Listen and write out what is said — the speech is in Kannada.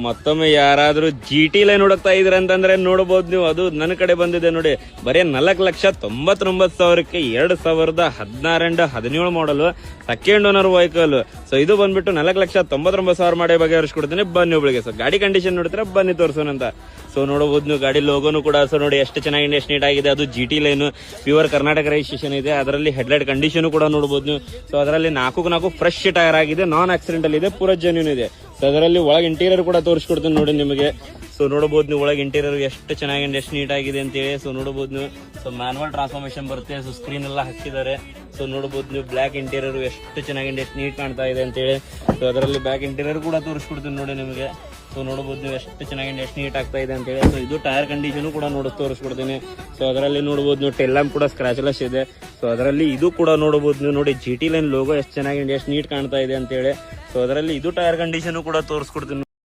ಮತ್ತೊಮ್ಮೆ ಯಾರಾದ್ರೂ GT ಲೈನ್ ಹುಡುಕ್ತಾ ಇದ್ರ ಅಂತಂದ್ರೆ ನೋಡಬಹುದು ನೀವು. ಅದು ನನ್ನ ಕಡೆ ಬಂದಿದೆ ನೋಡಿ, ಬರೀ 4,99,000ಕ್ಕೆ 2016 model second owner vehicle. So ಇದು ಬಂದ್ಬಿಟ್ಟು 4,99,000 ಮಾಡಿ ಬಗೆಹರಿಸ್ಕೊಡ್ತೀನಿ. ಬನ್ನಿ ಒಬ್ಬಳಿಗೆ. ಸೊ ಗಾಡಿ ಕಂಡೀಷನ್ ನೋಡ್ತೀರಾ, ಬನ್ನಿ ತೋರ್ಸೋಣ ಅಂತ. ಸೊ ನೋಡಬಹುದು ನೀವು, ಗಾಡಿ ಲೋಗೋನು ಕೂಡ ಸೊ ನೋಡಿ ಎಷ್ಟು ಚೆನ್ನಾಗಿದೆ, ಎಷ್ಟು ನೀಟ್ ಆಗಿದೆ. ಅದು GT line pure Karnataka registration ಇದೆ. ಅದರಲ್ಲಿ ಹೆಡ್ಲೈಟ್ ಕಂಡೀಷನ್ ಕೂಡ ನೋಡಬಹುದು ನೀವು. ಸೊ ಅದರಲ್ಲಿ 4 ಫ್ರೆಶ್ ಟೈರ್ ಆಗಿದೆ, ನಾನ್ ಆಕ್ಸಿಡೆಂಟಲ್ ಇದೆ, ಪೂರ ಜೆನ್ಯೂನ್ ಇದೆ. ಸೊ ಅದರಲ್ಲಿ ಒಳಗೆ ಇಂಟೀರಿಯರ್ ಕೂಡ ತೋರಿಸ್ಕೊಡ್ತೀನಿ ನೋಡಿ ನಿಮಗೆ. ಸೊ ನೋಡಬಹುದು ನೀವು, ಒಳಗೆ ಇಂಟೀರಿಯರ್ ಎಷ್ಟು ಚೆನ್ನಾಗಿದೆ, ಎಷ್ಟು ನೀಟ್ ಆಗಿದೆ ಅಂತೇಳಿ. ಸೊ ನೋಡಬಹುದು ನೀವು, ಸೊ ಮ್ಯಾನುವಲ್ ಟ್ರಾನ್ಸ್ಫಾರ್ಮೇಶನ್ ಬರುತ್ತೆ. ಸೊ ಸ್ಕ್ರೀನ್ ಎಲ್ಲ ಹಾಕಿದ್ದಾರೆ. ಸೊ ನೋಡಬಹುದು ನೀವು, ಬ್ಲಾಕ್ ಇಂಟೀರಿಯರ್ ಎಷ್ಟು ಚೆನ್ನಾಗಿದೆ, ಎಷ್ಟು ನೀಟ್ ಕಾಣ್ತಾ ಇದೆ ಅಂತೇಳಿ. ಸೊ ಅದರಲ್ಲಿ ಬ್ಯಾಕ್ ಇಂಟೀರಿಯರ್ ಕೂಡ ತೋರಿಸ್ಕೊಡ್ತೀನಿ ನೋಡಿ ನಿಮಗೆ. ಸೊ ನೋಡಬಹುದು ನೀವು, ಎಷ್ಟು ಚೆನ್ನಾಗಿದೆ, ಎಷ್ಟು ನೀಟ್ ಆಗ್ತಾ ಇದೆ ಅಂತೇಳಿ. ಸೊ ಇದು ಟೈರ್ ಕಂಡೀಷನ್ ಕೂಡ ತೋರಿಸ್ಕೊಡ್ತೀನಿ. ಸೊ ಅದರಲ್ಲಿ ನೋಡಬಹುದು ನೀವು, ಟೆಲ್ ಲ್ಯಾಂಪ್ ಕೂಡ ಸ್ಕ್ರಾಚ್ಲೆಸ್ ಇದೆ. ಸೊ ಅದರಲ್ಲಿ ಇದು ಕೂಡ ನೋಡಬಹುದು ನೀವು. ನೋಡಿ GT ಲೈನ್ ಲೋಗೋ ಎಷ್ಟು ಚೆನ್ನಾಗಿದೆ, ಎಷ್ಟು ನೀಟ್ ಕಾಣ್ತಾ ಇದೆ ಅಂತೇಳಿ. ಸೊ ಅದರಲ್ಲಿ ಇದು ಟೈರ್ ಕಂಡೀಷನ್ ಕೂಡ ತೋರಿಸ್ಕೊಡ್ತೀನಿ.